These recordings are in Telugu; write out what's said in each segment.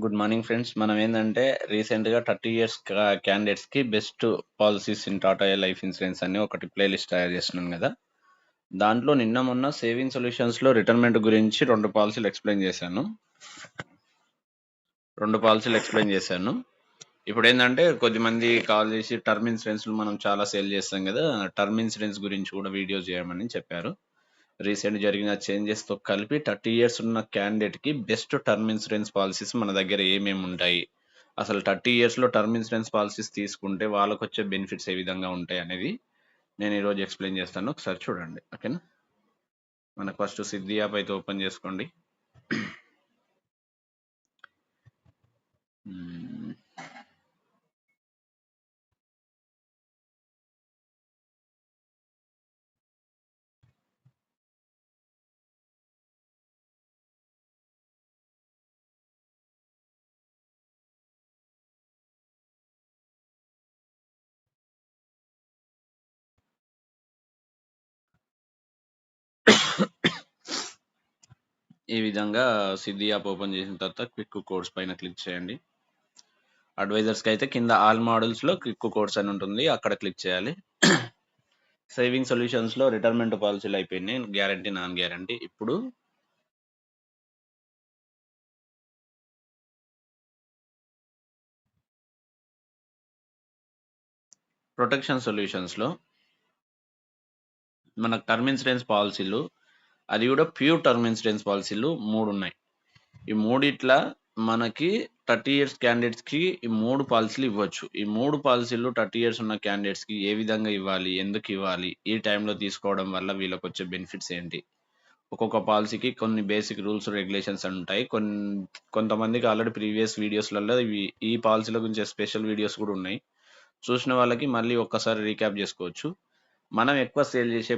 Good morning friends. మనం ఏంటంటే రీసెంట్గా 30 years క్యాండిడేట్స్కి best policies in Tata life insurance అని ఒకటి ప్లేలిస్ట్ తయారు చేస్తున్నాను కదా. దాంట్లో నిన్న మొన్న సేవింగ్ సొల్యూషన్స్లో రిటైర్మెంట్ గురించి రెండు పాలసీలు ఎక్స్ప్లెయిన్ చేశాను. ఇప్పుడు ఏంటంటే కొద్దిమంది కాల్ చేసి టర్మ్ ఇన్సూరెన్స్ మనం చాలా సేల్ చేస్తాం కదా, టర్మ్ ఇన్సూరెన్స్ గురించి కూడా వీడియో చేయమని చెప్పారు. రీసెంట్ జరిగిన చేంజెస్తో కలిపి 30 years ఉన్న క్యాండిడేట్కి బెస్ట్ టర్మ్ ఇన్సూరెన్స్ పాలసీస్ మన దగ్గర ఏమేమి ఉంటాయి, అసలు 30 yearsలో టర్మ్ ఇన్సూరెన్స్ పాలసీస్ తీసుకుంటే వాళ్ళకు వచ్చే బెనిఫిట్స్ ఏ విధంగా ఉంటాయి అనేది నేను ఈరోజు ఎక్స్ప్లెయిన్ చేస్తాను. ఒకసారి చూడండి, ఓకేనా. మనకు ఫస్ట్ సిద్ధి యాప్ అయితే ఓపెన్ చేసుకోండి. ఈ విధంగా సిద్ధి యాప్ ఓపెన్ చేసిన తర్వాత క్విక్ కోడ్స్ పైన క్లిక్ చేయండి. అడ్వైజర్స్కి అయితే కింద ఆల్ మోడల్స్లో క్విక్ కోడ్స్ అని ఉంటుంది, అక్కడ క్లిక్ చేయాలి. సేవింగ్ సొల్యూషన్స్లో రిటైర్మెంట్ పాలసీలు అయిపోయినాయి, గ్యారంటీ నాన్ గ్యారంటీ. ఇప్పుడు ప్రొటెక్షన్ సొల్యూషన్స్లో మనకు టర్మ్ ఇన్సూరెన్స్ పాలసీలు, అది కూడా ప్యూర్ టర్మ్ ఇన్సూరెన్స్ పాలసీలు 3 ఉన్నాయి. ఈ మూడిట్ల మనకి 30 years క్యాండిడేట్స్కి ఈ 3 పాలసీలు ఇవ్వచ్చు. ఈ 3 పాలసీలు 30 years ఉన్న క్యాండిడేట్స్కి ఏ విధంగా ఇవ్వాలి, ఎందుకు ఇవ్వాలి, ఈ టైంలో తీసుకోవడం వల్ల వీళ్ళకి వచ్చే బెనిఫిట్స్ ఏంటి, ఒక్కొక్క పాలసీకి కొన్ని బేసిక్ రూల్స్ రెగ్యులేషన్స్ ఉంటాయి. కొంతమందికి ఆల్రెడీ ప్రీవియస్ వీడియోస్లలో ఈ పాలసీల గురించి స్పెషల్ వీడియోస్ కూడా ఉన్నాయి. చూసిన వాళ్ళకి మళ్ళీ ఒక్కసారి రీక్యాప్ చేసుకోవచ్చు. మనం ఎక్కువ సేల్ చేసే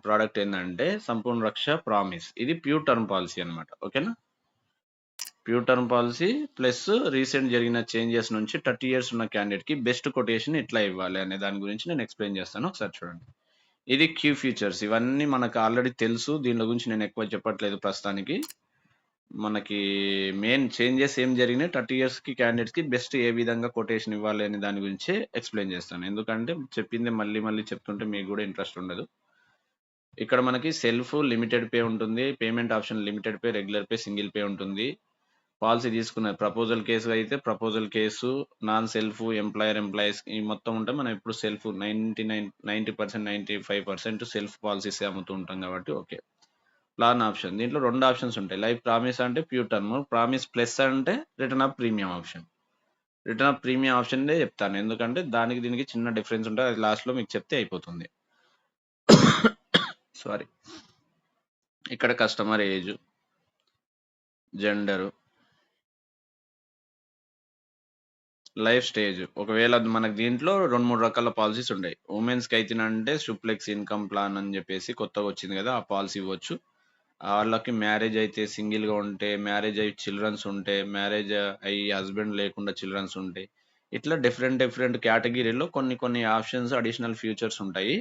ప్రోడక్ట్ ఏంటంటే సంపూర్ణ రక్ష ప్రామిస్. ఇది ప్యూర్ టర్మ్ పాలసీ అనమాట, ఓకేనా. Pure term policy plus recent జరిగిన చేంజెస్ నుంచి 30 years ఉన్న క్యాండిడేట్కి బెస్ట్ కొటేషన్ ఎట్లా ఇవ్వాలి అనే దాని గురించి నేను ఎక్స్ప్లెయిన్ చేస్తాను. ఒకసారి చూడండి. ఇది క్యూ ఫీచర్స్, ఇవన్నీ మనకు ఆల్రెడీ తెలుసు, దీని గురించి నేను ఎక్కువ చెప్పట్లేదు ప్రస్తుతానికి. మనకి మెయిన్ చేంజెస్ ఏం జరిగినాయి, 30 yearsకి క్యాండిడేట్స్కి బెస్ట్ ఏ విధంగా కొటేషన్ ఇవ్వాలి అనే దాని గురించి ఎక్స్ప్లెయిన్ చేస్తాను. ఎందుకంటే చెప్పింది మళ్ళీ మళ్ళీ చెప్తుంటే మీకు కూడా ఇంట్రెస్ట్ ఉండదు. ఇక్కడ మనకి సెల్ఫ్ లిమిటెడ్ పే ఉంటుంది, payment option limited pay, regular pay, single pay ఉంటుంది. పాలసీ తీసుకున్న ప్రపోజల్ కేసు అయితే proposal case, non self, employees ఈ మొత్తం ఉంటే మనం ఇప్పుడు సెల్ఫ్ 90% 95% సెల్ఫ్ పాలసీస్ అమ్ముతూ ఉంటాం కాబట్టి ఓకే. ప్లాన్ ఆప్షన్, దీంట్లో 2 ఆప్షన్స్ ఉంటాయి. లైఫ్ ప్రామిస్ అంటే ప్యూర్ టర్మ్, ప్రామిస్ ప్లస్ అంటే return of premium option. Return of premium option చెప్తాను, ఎందుకంటే దానికి దీనికి చిన్న డిఫరెన్స్ ఉంటుంది, అది లాస్ట్లో మీకు చెప్తే అయిపోతుంది. సారీ. ఇక్కడ customer age, gender, life stage. ఒకవేళ మనకు దీంట్లో 2-3 రకాల పాలసీస్ ఉంటాయి. ఉమెన్స్కి అయితేనంటే సూప్లెక్స్ ఇన్కమ్ ప్లాన్ అని చెప్పేసి కొత్తగా వచ్చింది కదా, ఆ పాలసీ ఇవ్వచ్చు. వాళ్ళకి మ్యారేజ్ అయితే సింగిల్గా ఉంటే, మ్యారేజ్ అయ్యి చిల్డ్రన్స్ ఉంటే, మ్యారేజ్ అయ్యి హస్బెండ్ లేకుండా చిల్డ్రన్స్ ఉంటే, ఇట్లా డిఫరెంట్ కేటగిరీలో కొన్ని ఆప్షన్స్, అడిషనల్ ఫ్యూచర్స్ ఉంటాయి.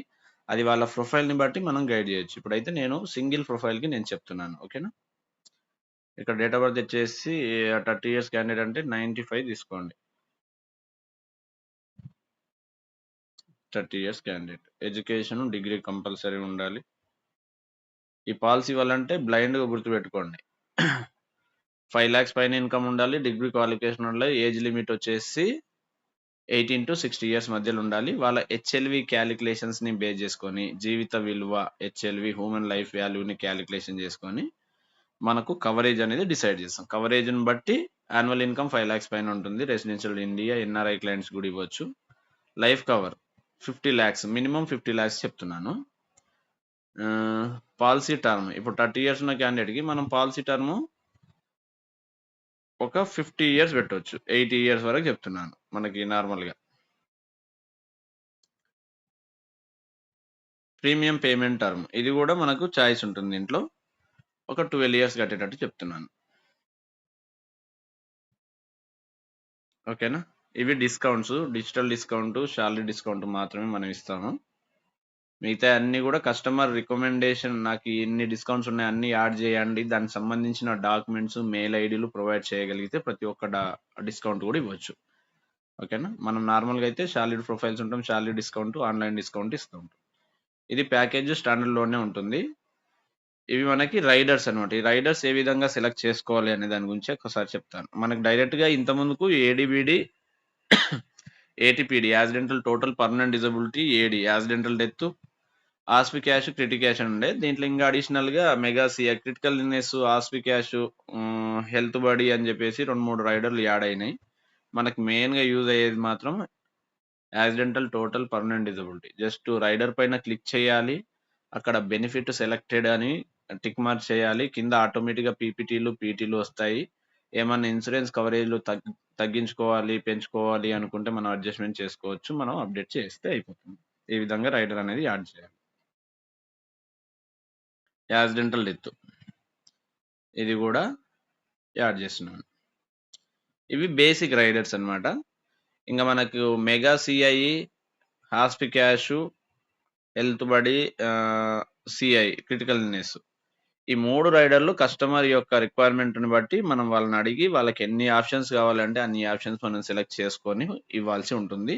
అది వాళ్ళ ప్రొఫైల్ని బట్టి మనం గైడ్ చేయొచ్చు. ఇప్పుడైతే నేను సింగిల్ ప్రొఫైల్కి నేను చెప్తున్నాను, ఓకేనా. ఇక్కడ డేట్ ఆఫ్ బర్త్ వచ్చేసి 30 years క్యాండిడేట్ అంటే 95 తీసుకోండి. 30 years candidate, education degree compulsory ఉండాలి. ఈ పాలసీ వాళ్ళంటే బ్లైండ్గా గుర్తుపెట్టుకోండి. 5 lakhs పైన ఇన్కమ్ ఉండాలి, డిగ్రీ క్వాలిఫికేషన్ ఉండాలి, ఏజ్ లిమిట్ వచ్చేసి 18 to 60 years మధ్యలో ఉండాలి. వాళ్ళ హెచ్ఎల్వి క్యాలిక్యులేషన్స్ని బేస్ చేసుకొని, జీవిత విలువ హెచ్ఎల్వి హ్యూమన్ లైఫ్ వాల్యూని క్యాలిక్యులేషన్ చేసుకొని మనకు కవరేజ్ అనేది డిసైడ్ చేస్తాం. కవరేజ్ని బట్టి యాన్యువల్ ఇన్కమ్ 5 lakhs పైన ఉంటుంది. రెసిడెన్షియల్ ఇండియా, ఎన్ఆర్ఐ క్లయింట్స్ కూడా ఇవ్వచ్చు. Life cover 50 lakhs, minimum 50 lakhs చెప్తున్నాను. పాలసీ టర్మ్ ఇప్పుడు 30 years ఉన్న క్యాండిడేట్కి మనం పాలసీ టర్మ్ ఒక 50 years పెట్టవచ్చు, 80 years వరకు చెప్తున్నాను మనకి నార్మల్గా. ప్రీమియం పేమెంట్ టర్మ్, ఇది కూడా మనకు చాయిస్ ఉంటుంది, దీంట్లో ఒక 12 years కట్టేటట్టు చెప్తున్నాను, ఓకేనా. ఇవి discounts, digital discount, salary discount మాత్రమే మనం ఇస్తాము. మిగతా అన్నీ కూడా కస్టమర్ రికమెండేషన్, నాకు ఇన్ని డిస్కౌంట్స్ ఉన్నాయి అన్ని యాడ్ చేయండి, దానికి సంబంధించిన డాక్యుమెంట్స్ మెయిల్ ఐడీలు ప్రొవైడ్ చేయగలిగితే ప్రతి ఒక్క డిస్కౌంట్ కూడా ఇవ్వచ్చు. ఓకేనా. మనం నార్మల్గా అయితే సాలిడ్ ప్రొఫైల్స్ ఉంటాం, సాలిడ్ డిస్కౌంట్, ఆన్లైన్ డిస్కౌంట్ ఇస్తూ ఉంటాం. ఇది ప్యాకేజ్ స్టాండర్డ్లోనే ఉంటుంది. ఇవి మనకి రైడర్స్ అనమాట. ఈ రైడర్స్ ఏ విధంగా సెలెక్ట్ చేసుకోవాలి అనే దాని గురించి ఒకసారి చెప్తాను. మనకు డైరెక్ట్‌గా ఇంత ముందుకు ADBD, ATPD accidental total permanent disability, AD accidental death, hospi cash, criti cash అని ఉండే. దీంట్లో ఇంకా అడిషనల్‌గా mega CI, critical illness, hospi cash, health buddy అని చెప్పేసి 2, 3 రైడర్‌లు యాడ్ అయినాయి. మనకు మెయిన్‌గా యూజ్ అయ్యేది మాత్రం accidental total permanent disability. Just rider పైన క్లిక్ చేయాలి. అక్కడ బెనిఫిట్ సెలెక్టెడ్ అని టిక్ మార్క్ చేయాలి. కింద ఆటోమేటిక్‌గా పీపీటీలు, పీటీలు వస్తాయి. ఏమన్నా ఇన్సూరెన్స్ కవరేజ్‌లు తగ్గించుకోవాలి, పెంచుకోవాలి అనుకుంటే మనం అడ్జస్ట్‌మెంట్ చేసుకోవచ్చు. మనం అప్డేట్ చేస్తే అయిపోతుంది. ఈ విధంగా రైడర్ అనేది యాడ్ చేయాలి. యాక్సిడెంటల్ డెత్ ఇది కూడా యాడ్ చేస్తున్నాను. ఇవి బేసిక్ రైడర్స్ అన్నమాట. ఇంకా మనకు mega CI, hospi cash, health buddy, CI critical illness, ఈ 3 రైడర్‌లు కస్టమర్ యొక్క రిక్వైర్మెంట్‌ని బట్టి మనం వాళ్ళని అడిగి వాళ్ళకి ఎన్ని ఆప్షన్స్ కావాలంటే అన్ని ఆప్షన్స్ మనం సెలెక్ట్ చేసుకొని ఇవ్వాల్సి ఉంటుంది.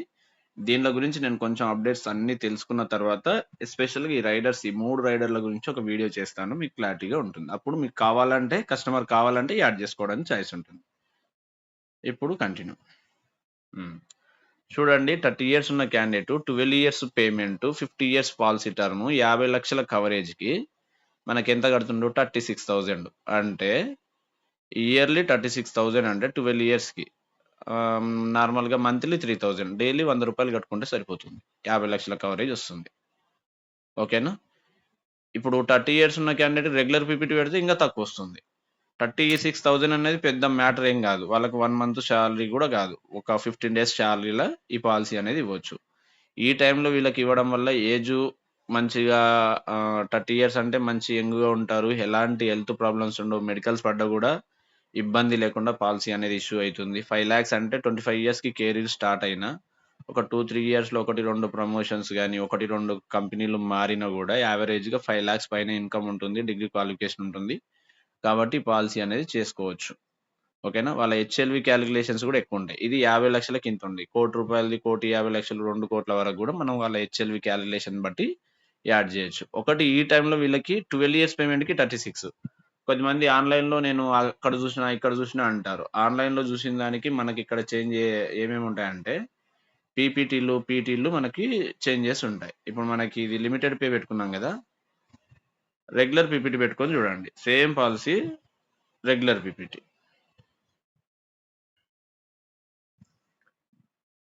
దీనిల గురించి నేను కొంచెం అప్డేట్స్ అన్నీ తెలుసుకున్న తర్వాత ఎస్పెషల్‌గా ఈ రైడర్స్, ఈ 3 రైడర్ల గురించి ఒక వీడియో చేస్తాను. మీకు క్లారిటీగా ఉంటుంది. అప్పుడు మీకు కావాలంటే కస్టమర్ కావాలంటే యాడ్ చేసుకోవడానికి చాయిస్ ఉంటుంది. ఇప్పుడు కంటిన్యూ. చూడండి, 30 ఇయర్స్ ఉన్న candidate, 12 years payment, 50 years policy term, 50 లక్షల కవరేజ్‌కి మనకెంత కడుతుండు? 36,000. అంటే ఇయర్లీ 36,000 అంటే 12 ఇయర్స్‌కి నార్మల్‌గా మంత్లీ 3,000, డైలీ ₹100 కట్టుకుంటే సరిపోతుంది. 50 లక్షల కవరేజ్ వస్తుంది. ఓకేనా. ఇప్పుడు 30 ఇయర్స్ ఉన్న క్యాండిడేట్ రెగ్యులర్ పీపీటీ పెడితే ఇంకా తక్కువ వస్తుంది. 36,000 అనేది పెద్ద మ్యాటర్ ఏం కాదు. వాళ్ళకి 1 మంత్ శాలరీ కూడా కాదు. ఒక 15 డేస్ శాలరీలో ఈ పాలసీ అనేది ఇవ్వచ్చు. ఈ టైంలో వీళ్ళకి ఇవ్వడం వల్ల ఏజు మంచిగా 30 ఇయర్స్ అంటే మంచి యంగ్‌గా ఉంటారు. ఎలాంటి హెల్త్ ప్రాబ్లమ్స్ ఉండవు. మెడికల్స్ పడ్డా కూడా ఇబ్బంది లేకుండా పాలసీ అనేది ఇష్యూ అయితుంది. 5 లాక్స్ అంటే 25 ఇయర్స్‌కి కెరీర్ స్టార్ట్ అయినా ఒక 2, 3 ఇయర్స్‌లో 1, 2 ప్రమోషన్స్ గాని, 1, 2 కంపెనీలు మారినా కూడా యావరేజ్‌గా 5 లాక్స్ పైన ఇన్‌కమ్ ఉంటుంది. డిగ్రీ క్వాలిఫికేషన్ ఉంటుంది. కాబట్టి పాలసీ అనేది చేసుకోవచ్చు. ఓకేనా. వాళ్ళ హెచ్ఎల్‌వి క్యాలిక్యులేషన్స్ కూడా ఎక్కువుంటాయి. ఇది 50 లక్షలకి ఇంతుంది. రూ. 1,50,00,000, 2,00,00,000 వరకు కూడా మనం వాళ్ళ హెచ్ఎల్‌వి క్యాలిక్యులేషన్ బట్టి యాడ్ చేయొచ్చు. ఒకటి ఈ టైంలో వీళ్ళకి 12 ఇయర్స్ పేమెంట్‌కి 36. కొంతమంది ఆన్‌లైన్‌లో నేను అక్కడ చూసినా, ఇక్కడ చూసినా అంటారు. ఆన్‌లైన్‌లో చూసిన దానికి మనకి ఇక్కడ చేంజ్ ఏమేమి ఉంటాయంటే పీపీటీలు, పీటీలు మనకి చేంజెస్ ఉంటాయి. ఇప్పుడు మనకి ఇది లిమిటెడ్ పే పెట్టుకున్నాం కదా. రెగ్యులర్ పీపీటీ పెట్టుకొని చూడండి. Same policy regular PPT.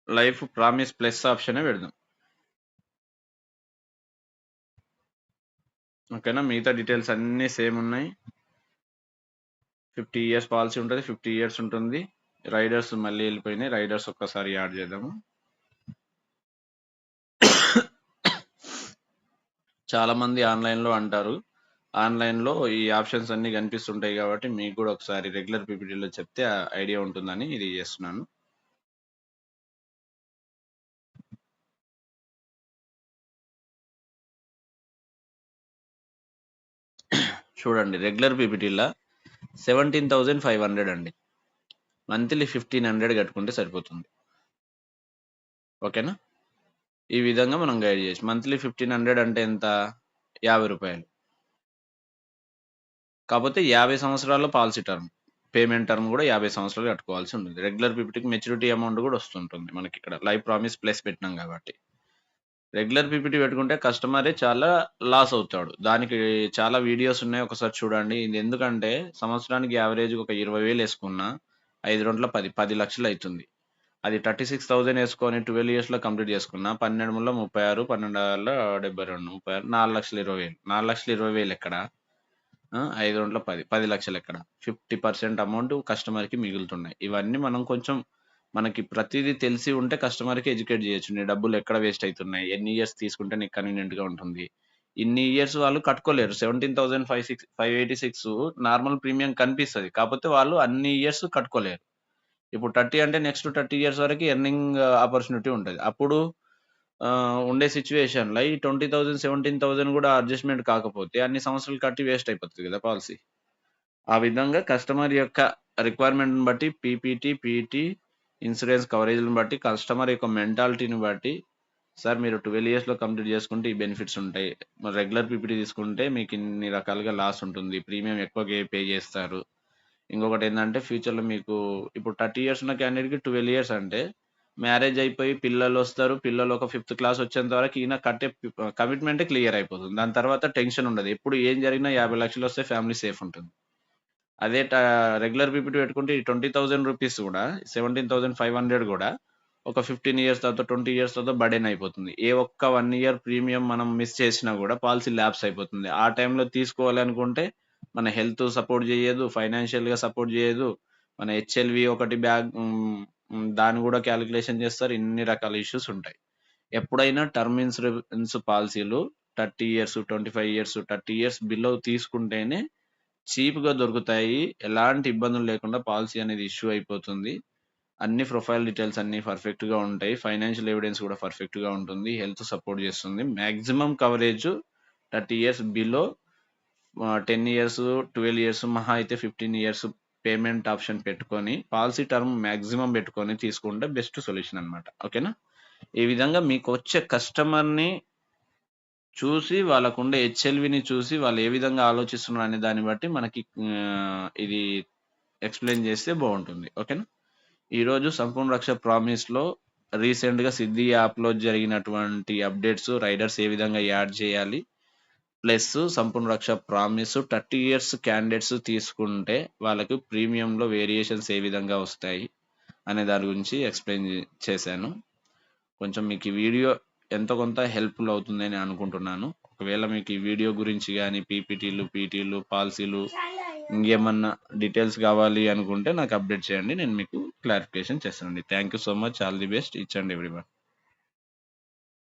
Life promise plus ఆప్షనే పెడదాం. ఓకేనా. మిగతా డీటెయిల్స్ అన్నీ సేమ్ ఉన్నాయి. 50 ఇయర్స్ పాలసీ ఉంటుంది. 50 ఇయర్స్ ఉంటుంది. రైడర్స్ మళ్ళీ వెళ్ళిపోయినాయి. రైడర్స్ ఒక్కసారి యాడ్ చేద్దాము. చాలా మంది ఆన్‌లైన్‌లో అంటారు. ఆన్‌లైన్‌లో ఈ ఆప్షన్స్ అన్నీ కనిపిస్తుంటాయి కాబట్టి మీకు కూడా ఒకసారి రెగ్యులర్ పీపీటీలో చెప్తే ఐడియా ఉంటుందని ఇది చేస్తున్నాను. చూడండి, రెగ్యులర్ పీపీటీలో 17,500 అండి. మంత్లీ 1,500 కట్టుకుంటే సరిపోతుంది. ఓకేనా. ఈ విధంగా మనం గైడ్ చేయొచ్చు. మంత్లీ 1,500 అంటే ఎంత? ₹50. కాకపోతే 50 సంవత్సరాల్లో పాలసీ టర్మ్. పేమెంట్ టర్మ్ కూడా 50 సంవత్సరాలు కట్టుకోవాల్సి ఉంటుంది. రెగ్యులర్ పీపీటీకి మెచ్యూరిటీ అమౌంట్ కూడా వస్తుంటుంది మనకిక్కడ. లైఫ్ ప్రామిస్ ప్లస్ పెట్టినాం కాబట్టి. రెగ్యులర్ పీపీటీ పెట్టుకుంటే కస్టమరే చాలా లాస్ అవుతాడు. దానికి చాలా వీడియోస్ ఉన్నాయి. ఒకసారి చూడండి. ఇది ఎందుకంటే సంవత్సరానికి యావరేజ్‌గా ఒక 20,000 యేసుకున్నా 5 రొంట్ల 10, 10 లక్షలు అయితుంది. అది 36,000 యేసుకొని 12 ఇయర్స్‌లో కంప్లీట్ చేసుకున్నా 12 ముళ్ళ 36, 12 ఆర్ల 72, 36, 4,20,000. 4,20,000 ఎక్కడ? 5 రొంట్ల 10, 10 లక్షలు ఎక్కడ? 50% అమౌంట్ కస్టమర్‌కి మిగులుతున్నాయి. ఇవన్నీ మనం కొంచెం మనకి ప్రతీదీ తెలిసి ఉంటే కస్టమర్‌కి ఎడ్యుకేట్ చేయొచ్చు. నీ డబ్బులు ఎక్కడ వేస్ట్ అయితున్నాయి? ఎన్ని ఇయర్స్ తీసుకుంటే నీకు కన్వీనియంట్‌గా ఉంటుంది? ఇన్ని ఇయర్స్ వాళ్ళు కట్టుకోలేరు. 17,586 నార్మల్ ప్రీమియం కనిపిస్తది. కాపోతే వాళ్ళు అన్ని ఇయర్స్ కట్టుకోలేరు. ఇప్పుడు 30 అంటే నెక్స్ట్ 30 ఇయర్స్ వరకి ఎర్నింగ్ ఆపర్చునిటీ ఉంటది. అప్పుడు ఉండే సిట్యుయేషన్‌ల ఈ 20,000, 17,000 గూడా అడ్జస్ట్‌మెంట్ కాకపోతే అన్ని సంవత్సరాలు కట్టి వేస్ట్ అయిపోతది గదా! పాలిసీ. ఆ విధంగా కస్టమర్ యొక్క రిక్వైర్మెంట్‌ని బట్టి పీపీటీ, పీటీ, ఇన్సూరెన్స్ కవరేజ్‌లను బట్టి, కస్టమర్ యొక్క మెంటాలిటీని బట్టి, సార్ మీరు 12 ఇయర్స్‌లో కంప్లీట్ చేసుకుంటే ఈ బెనిఫిట్స్ ఉంటాయి. మరి రెగ్యులర్ పీపీటీ తీసుకుంటే మీకు ఇన్ని రకాలుగా లాస్ ఉంటుంది. ప్రీమియం ఎక్కువ పే చేస్తారు. ఇంకొకటేందంటే ఫ్యూచర్‌లో మీకు ఇప్పుడు 30 ఇయర్స్ ఉన్న క్యాండిడేట్‌కి 12 ఇయర్స్ అంటే మ్యారేజ్ అయిపోయి పిల్లలొస్తారు. పిల్లలు ఒక ఫిఫ్త్ క్లాస్ వచ్చేంత వరకు ఈయన కట్టే కమిట్మెంటే క్లియర్ అయిపోతుంది. దాని తర్వాత టెన్షన్ ఉండదు. ఎప్పుడు ఏం జరిగినా 50,00,000 వస్తే ఫ్యామిలీ సేఫ్ ఉంటుంది. అదే రెగ్యులర్ పీపీటీ పెట్టుకుంటే ఈ 20,000 రూపీస్ గూడా 17,500 గూడా ఒక 15 ఇయర్స్ తర్వాత, 20 ఇయర్స్ తర్వాత బర్డెన్ అయిపోతుంది. ఏ ఒక్క 1 ఇయర్ ప్రీమియం మనం మిస్ చేసినా గూడా పాలిసీ ల్యాప్స్ అయిపోతుంది. ఆ టైంలో తీసుకోవాలనుకుంటే మన హెల్త్ సపోర్ట్ జేయదు, ఫైనాన్షియల్‌గా సపోర్ట్ జేయదు. మన హెచ్ఎల్‌వి ఒకటి దాన్ని గూడా క్యాలిక్యులేషన్ జేస్తారు. ఇన్ని రకాల ఇష్యూస్ ఉంటాయి. ఎప్పుడైనా టర్మ్ ఇన్సూరెన్స్ పాలిసీలు 30 ఇయర్స్, 25 ఇయర్స్, 30 ఇయర్స్ బిలో తీసుకుంటేనే చీప్‌గా దొరుకుతాయి. ఎలాంటి ఇబ్బందులు లేకుండా పాలిసీ అనేది ఇష్యూ అయిపోతుంది. అన్ని ప్రొఫైల్ డీటెయిల్స్ అన్నీ పర్ఫెక్ట్‌గా ఉంటాయి. ఫైనాన్షియల్ ఎవిడెన్స్ కూడా పర్ఫెక్ట్‌గా ఉంటుంది. హెల్త్ సపోర్ట్ చేస్తుంది. Maximum coverage 30 years below 10 years, 12 years మహా అయితే 15 ఇయర్స్ పేమెంట్ ఆప్షన్ పెట్టుకొని పాలిసీ టర్మ్ మాక్సిమం పెట్టుకొని తీసుకుంటే బెస్ట్ సొల్యూషన్ అన్నమాట. ఓకేనా? ఈ విధంగా మీకొచ్చే కస్టమర్‌ని చూసి వాళ్ళకుండే హెచ్ఎల్‌విని చూసి వాళ్ళు ఏ విధంగా ఆలోచిస్తున్నారు అనే దాన్ని బట్టి మనకి ఇది ఎక్స్‌ప్లెయిన్ చేస్తే బావుంటుంది. ఓకేనా? ఈరోజు సంపూర్ణ రక్ష ప్రామిస్‌లో రీసెంట్‌గా సిద్ధి యాప్‌లో జరిగినటువంటి అప్డేట్స్, రైడర్స్ ఏ విధంగా యాడ్ చేయాలి, ప్లస్ సంపూర్ణ రక్ష ప్రామిస్ 30 ఇయర్స్ క్యాండిడేట్స్ తీసుకుంటే వాళ్ళకి ప్రీమియంలో వేరియేషన్స్ ఏ విధంగా వస్తాయి అనే దాని గురించి ఎక్స్‌ప్లెయిన్ చేశాను. కొంచెం మీకు ఈ వీడియో ఎంతో కొంత హెల్ప్‌ఫుల్ అవుతుందని అనుకుంటున్నాను. ఒకవేళ మీకు ఈ వీడియో గురించి గాని పీపీటీలు, పీటీలు, పాలిసీలు ఇంకేమన్నా డీటెయిల్స్ కావాలి అనుకుంటే నాకు అప్డేట్ చేయండి. నేను మీకు క్లారిఫికేషన్ చేస్తానండి. Thank you so much. All the best. Each and everyone.